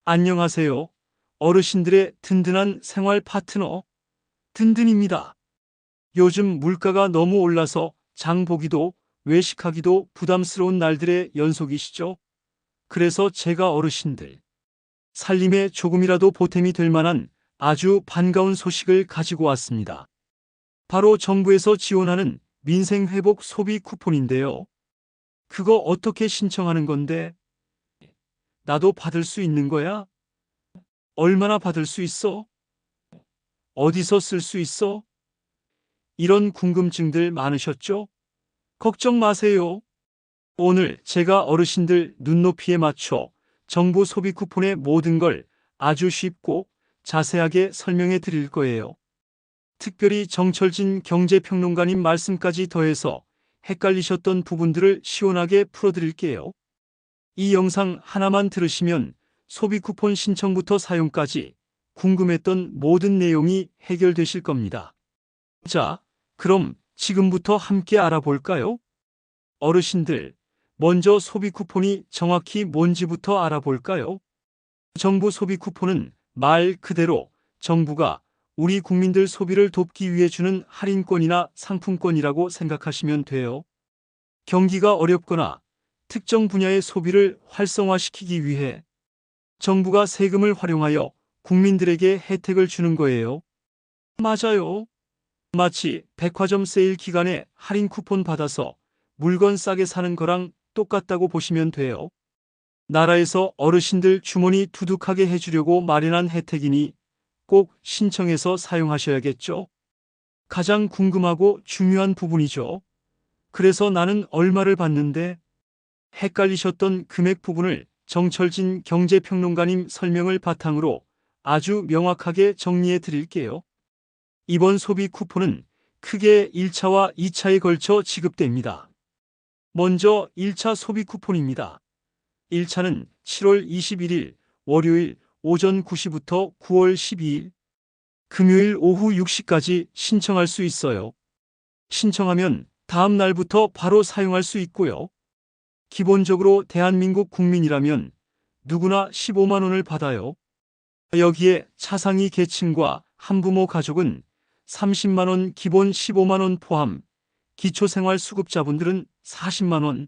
안녕하세요. 어르신들의 든든한 생활 파트너, 든든입니다. 요즘 물가가 너무 올라서 장 보기도 외식하기도 부담스러운 날들의 연속이시죠? 그래서 제가 어르신들 살림에 조금이라도 보탬이 될 만한 아주 반가운 소식을 가지고 왔습니다. 바로 정부에서 지원하는 민생회복 소비 쿠폰인데요. 그거 어떻게 신청하는 건데? 나도 받을 수 있는 거야? 얼마나 받을 수 있어? 어디서 쓸 수 있어? 이런 궁금증들 많으셨죠? 걱정 마세요. 오늘 제가 어르신들 눈높이에 맞춰 정부 소비 쿠폰의 모든 걸 아주 쉽고 자세하게 설명해 드릴 거예요. 특별히 정철진 경제평론가님 말씀까지 더해서 헷갈리셨던 부분들을 시원하게 풀어드릴게요. 이 영상 하나만 들으시면 소비 쿠폰 신청부터 사용까지 궁금했던 모든 내용이 해결되실 겁니다. 자, 그럼 지금부터 함께 알아볼까요? 어르신들, 먼저 소비 쿠폰이 정확히 뭔지부터 알아볼까요? 정부 소비 쿠폰은 말 그대로 정부가 우리 국민들 소비를 돕기 위해 주는 할인권이나 상품권이라고 생각하시면 돼요. 경기가 어렵거나 특정 분야의 소비를 활성화시키기 위해 정부가 세금을 활용하여 국민들에게 혜택을 주는 거예요. 맞아요. 마치 백화점 세일 기간에 할인 쿠폰 받아서 물건 싸게 사는 거랑 똑같다고 보시면 돼요. 나라에서 어르신들 주머니 두둑하게 해주려고 마련한 혜택이니 꼭 신청해서 사용하셔야겠죠. 가장 궁금하고 중요한 부분이죠. 그래서 나는 얼마를 받는데? 헷갈리셨던 금액 부분을 정철진 경제평론가님 설명을 바탕으로 아주 명확하게 정리해 드릴게요. 이번 소비 쿠폰은 크게 1차와 2차에 걸쳐 지급됩니다. 먼저 1차 소비 쿠폰입니다. 1차는 7월 21일 월요일 오전 9시부터 9월 12일 금요일 오후 6시까지 신청할 수 있어요. 신청하면 다음 날부터 바로 사용할 수 있고요. 기본적으로 대한민국 국민이라면 누구나 15만 원을 받아요. 여기에 차상위 계층과 한부모 가족은 30만 원, 기본 15만 원 포함, 기초생활수급자분들은 40만 원,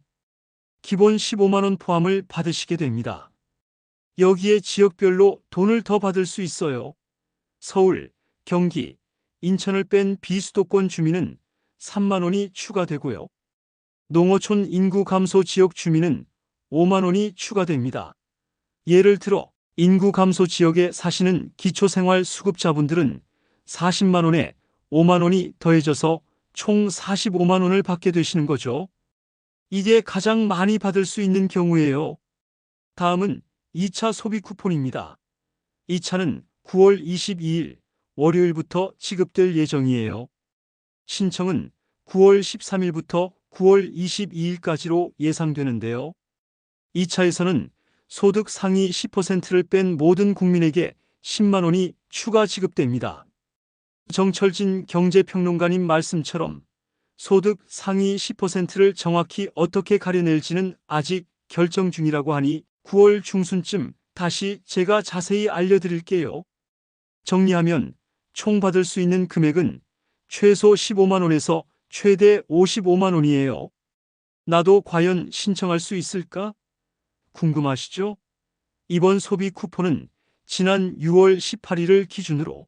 기본 15만 원 포함을 받으시게 됩니다. 여기에 지역별로 돈을 더 받을 수 있어요. 서울, 경기, 인천을 뺀 비수도권 주민은 3만 원이 추가되고요. 농어촌 인구 감소 지역 주민은 5만 원이 추가됩니다. 예를 들어 인구 감소 지역에 사시는 기초생활수급자분들은 40만 원에 5만 원이 더해져서 총 45만 원을 받게 되시는 거죠. 이게 가장 많이 받을 수 있는 경우예요. 다음은 2차 소비 쿠폰입니다. 2차는 9월 22일 월요일부터 지급될 예정이에요. 신청은 9월 13일부터 9월 22일까지로 예상되는데요. 2차에서는 소득 상위 10%를 뺀 모든 국민에게 10만 원이 추가 지급됩니다. 정철진 경제평론가님 말씀처럼 소득 상위 10%를 정확히 어떻게 가려낼지는 아직 결정 중이라고 하니 9월 중순쯤 다시 제가 자세히 알려드릴게요. 정리하면 총 받을 수 있는 금액은 최소 15만 원에서 최대 55만 원이에요. 나도 과연 신청할 수 있을까? 궁금하시죠? 이번 소비 쿠폰은 지난 6월 18일을 기준으로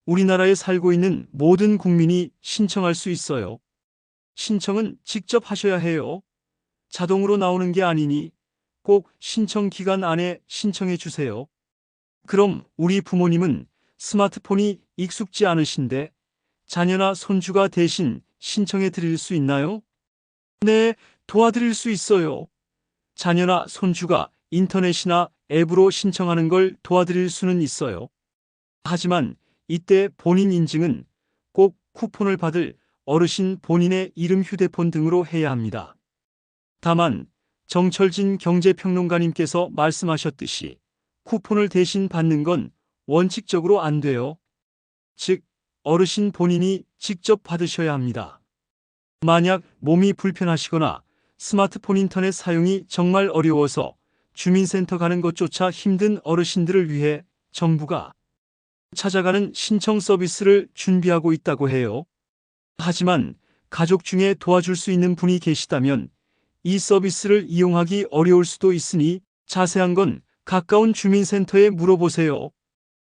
우리나라에 살고 있는 모든 국민이 신청할 수 있어요. 신청은 직접 하셔야 해요. 자동으로 나오는 게 아니니 꼭 신청 기간 안에 신청해 주세요. 그럼 우리 부모님은 스마트폰이 익숙지 않으신데 자녀나 손주가 대신 신청해 드릴 수 있나요? 네, 도와드릴 수 있어요. 자녀나 손주가 인터넷이나 앱으로 신청하는 걸 도와드릴 수는 있어요. 하지만 이때 본인 인증은 꼭 쿠폰을 받을 어르신 본인의 이름, 휴대폰 등으로 해야 합니다. 다만 정철진 경제평론가님께서 말씀하셨듯이 쿠폰을 대신 받는 건 원칙적으로 안 돼요. 즉, 어르신 본인이 직접 받으셔야 합니다. 만약 몸이 불편하시거나 스마트폰 인터넷 사용이 정말 어려워서 주민센터 가는 것조차 힘든 어르신들을 위해 정부가 찾아가는 신청 서비스를 준비하고 있다고 해요. 하지만 가족 중에 도와줄 수 있는 분이 계시다면 이 서비스를 이용하기 어려울 수도 있으니 자세한 건 가까운 주민센터에 물어보세요.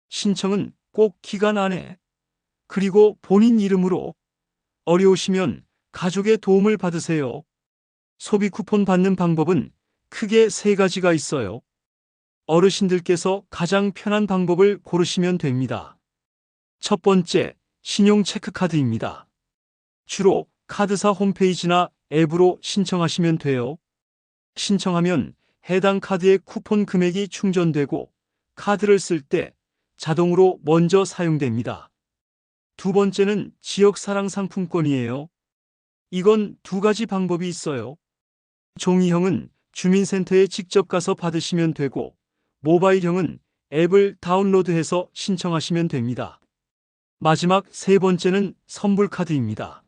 신청은 꼭 기간 안에, 그리고 본인 이름으로. 어려우시면 가족의 도움을 받으세요. 소비 쿠폰 받는 방법은 크게 세 가지가 있어요. 어르신들께서 가장 편한 방법을 고르시면 됩니다. 첫 번째, 신용 체크카드입니다. 주로 카드사 홈페이지나 앱으로 신청하시면 돼요. 신청하면 해당 카드의 쿠폰 금액이 충전되고 카드를 쓸 때 자동으로 먼저 사용됩니다. 두 번째는 지역사랑 상품권이에요. 이건 두 가지 방법이 있어요. 종이형은 주민센터에 직접 가서 받으시면 되고, 모바일형은 앱을 다운로드해서 신청하시면 됩니다. 마지막 세 번째는 선불카드입니다.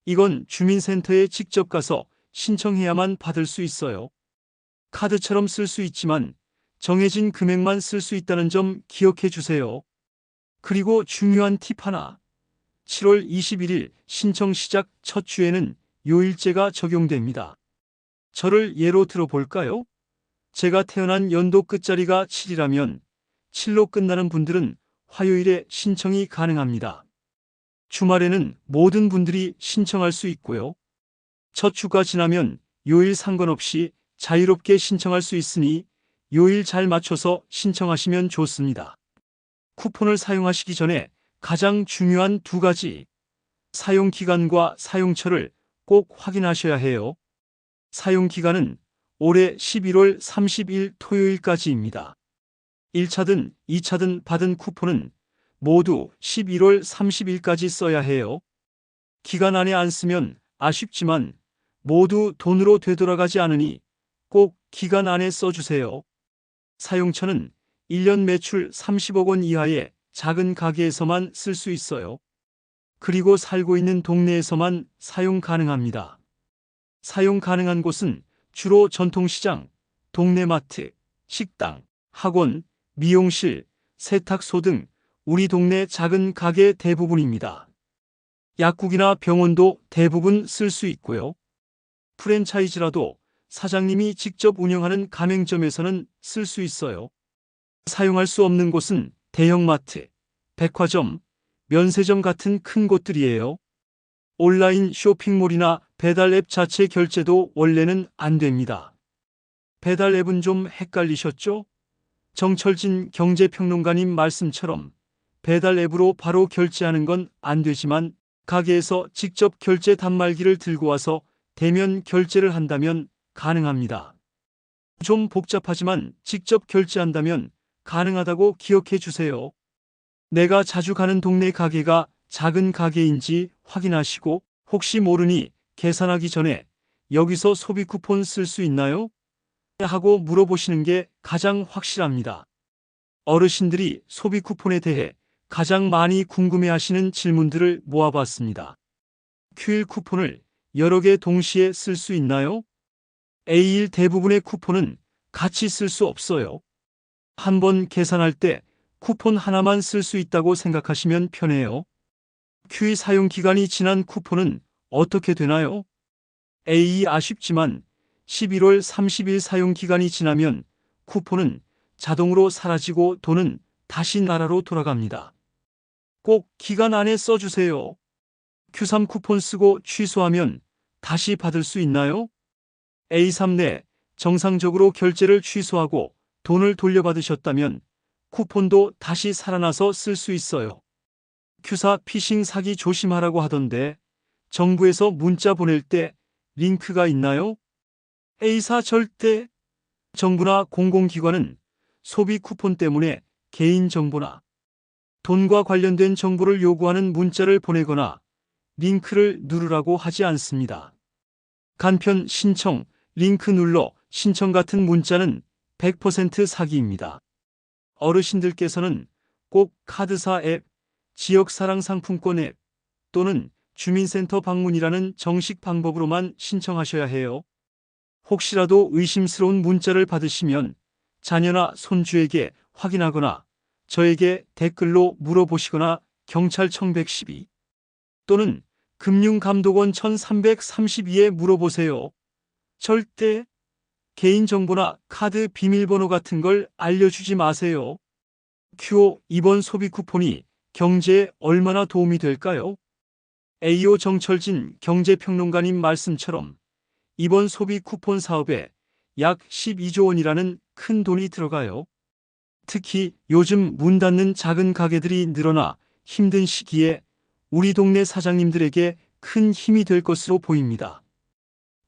이건 주민센터에 직접 가서 신청해야만 받을 수 있어요. 카드처럼 쓸 수 있지만 정해진 금액만 쓸 수 있다는 점 기억해 주세요. 그리고 중요한 팁 하나. 7월 21일 신청 시작 첫 주에는 요일제가 적용됩니다. 저를 예로 들어볼까요? 제가 태어난 연도 끝자리가 7이라면 7로 끝나는 분들은 화요일에 신청이 가능합니다. 주말에는 모든 분들이 신청할 수 있고요. 첫 주가 지나면 요일 상관없이 자유롭게 신청할 수 있으니 요일 잘 맞춰서 신청하시면 좋습니다. 쿠폰을 사용하시기 전에 가장 중요한 두 가지, 사용기간과 사용처를 꼭 확인하셔야 해요. 사용기간은 올해 11월 30일 토요일까지입니다. 1차든 2차든 받은 쿠폰은 모두 11월 30일까지 써야 해요. 기간 안에 안 쓰면 아쉽지만 모두 돈으로 되돌아가지 않으니 꼭 기간 안에 써주세요. 사용처는 1년 매출 30억 원 이하의 작은 가게에서만 쓸 수 있어요. 그리고 살고 있는 동네에서만 사용 가능합니다. 사용 가능한 곳은 주로 전통시장, 동네 마트, 식당, 학원, 미용실, 세탁소 등 우리 동네 작은 가게 대부분입니다. 약국이나 병원도 대부분 쓸 수 있고요. 프랜차이즈라도 사장님이 직접 운영하는 가맹점에서는 쓸 수 있어요. 사용할 수 없는 곳은 대형마트, 백화점, 면세점 같은 큰 곳들이에요. 온라인 쇼핑몰이나 배달 앱 자체 결제도 원래는 안 됩니다. 배달 앱은 좀 헷갈리셨죠? 정철진 경제평론가님 말씀처럼 배달 앱으로 바로 결제하는 건 안 되지만 가게에서 직접 결제 단말기를 들고 와서 대면 결제를 한다면 가능합니다. 좀 복잡하지만 직접 결제한다면 가능하다고 기억해 주세요. 내가 자주 가는 동네 가게가 작은 가게인지 확인하시고 혹시 모르니 계산하기 전에 여기서 소비 쿠폰 쓸 수 있나요? 하고 물어보시는 게 가장 확실합니다. 어르신들이 소비 쿠폰에 대해 가장 많이 궁금해하시는 질문들을 모아봤습니다. 큐일 쿠폰을 여러 개 동시에 쓸 수 있나요? A일 대부분의 쿠폰은 같이 쓸 수 없어요. 한번 계산할 때 쿠폰 하나만 쓸 수 있다고 생각하시면 편해요. Q 사용 기간이 지난 쿠폰은 어떻게 되나요? A 아쉽지만 11월 30일 사용 기간이 지나면 쿠폰은 자동으로 사라지고 돈은 다시 나라로 돌아갑니다. 꼭 기간 안에 써주세요. Q3 쿠폰 쓰고 취소하면 다시 받을 수 있나요? A3 내 정상적으로 결제를 취소하고 돈을 돌려받으셨다면 쿠폰도 다시 살아나서 쓸 수 있어요. Q4 피싱 사기 조심하라고 하던데 정부에서 문자 보낼 때 링크가 있나요? A4 절대. 정부나 공공기관은 소비 쿠폰 때문에 개인정보나 돈과 관련된 정보를 요구하는 문자를 보내거나 링크를 누르라고 하지 않습니다. 간편 신청, 링크 눌러 신청 같은 문자는 100% 사기입니다. 어르신들께서는 꼭 카드사 앱, 지역사랑 상품권 앱 또는 주민센터 방문이라는 정식 방법으로만 신청하셔야 해요. 혹시라도 의심스러운 문자를 받으시면 자녀나 손주에게 확인하거나 저에게 댓글로 물어보시거나 경찰청 112 또는 금융감독원 1332에 물어보세요. 절대 개인정보나 카드 비밀번호 같은 걸 알려주지 마세요. q 이번 소비 쿠폰이 경제에 얼마나 도움이 될까요? AO 정철진 경제평론가님 말씀처럼 이번 소비 쿠폰 사업에 약 12조 원이라는 큰 돈이 들어가요. 특히 요즘 문 닫는 작은 가게들이 늘어나 힘든 시기에 우리 동네 사장님들에게 큰 힘이 될 것으로 보입니다.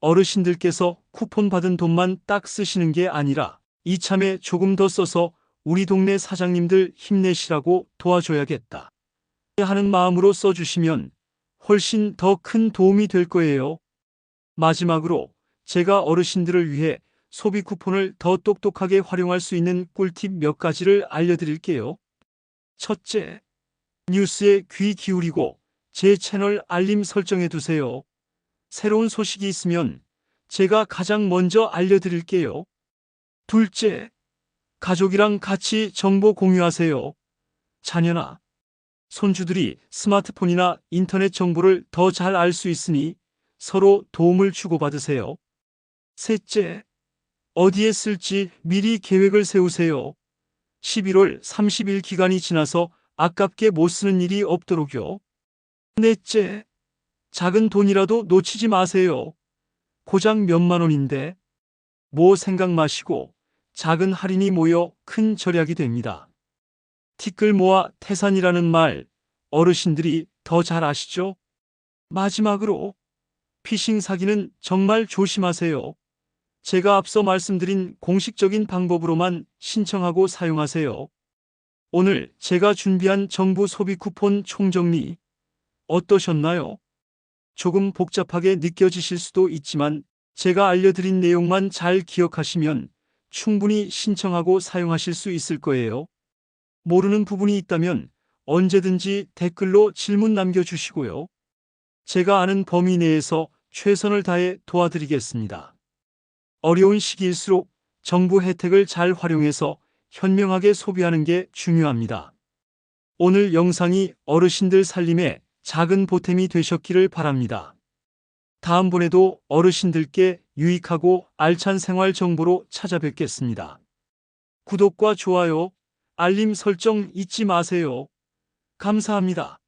어르신들께서 쿠폰 받은 돈만 딱 쓰시는 게 아니라 이참에 조금 더 써서 우리 동네 사장님들 힘내시라고 도와줘야겠다 하는 마음으로 써주시면 훨씬 더 큰 도움이 될 거예요. 마지막으로 제가 어르신들을 위해 소비 쿠폰을 더 똑똑하게 활용할 수 있는 꿀팁 몇 가지를 알려드릴게요. 첫째, 뉴스에 귀 기울이고 제 채널 알림 설정해 두세요. 새로운 소식이 있으면 제가 가장 먼저 알려드릴게요. 둘째, 가족이랑 같이 정보 공유하세요. 자녀나 손주들이 스마트폰이나 인터넷 정보를 더 잘 알 수 있으니 서로 도움을 주고받으세요. 셋째, 어디에 쓸지 미리 계획을 세우세요. 11월 30일 기간이 지나서 아깝게 못 쓰는 일이 없도록요. 넷째, 작은 돈이라도 놓치지 마세요. 고작 몇만 원인데 뭐 생각 마시고 작은 할인이 모여 큰 절약이 됩니다. 티끌 모아 태산이라는 말 어르신들이 더 잘 아시죠? 마지막으로 피싱 사기는 정말 조심하세요. 제가 앞서 말씀드린 공식적인 방법으로만 신청하고 사용하세요. 오늘 제가 준비한 정부 소비 쿠폰 총정리 어떠셨나요? 조금 복잡하게 느껴지실 수도 있지만 제가 알려드린 내용만 잘 기억하시면 충분히 신청하고 사용하실 수 있을 거예요. 모르는 부분이 있다면 언제든지 댓글로 질문 남겨주시고요. 제가 아는 범위 내에서 최선을 다해 도와드리겠습니다. 어려운 시기일수록 정부 혜택을 잘 활용해서 현명하게 소비하는 게 중요합니다. 오늘 영상이 어르신들 살림에 작은 보탬이 되셨기를 바랍니다. 다음번에도 어르신들께 유익하고 알찬 생활 정보로 찾아뵙겠습니다. 구독과 좋아요, 알림 설정 잊지 마세요. 감사합니다.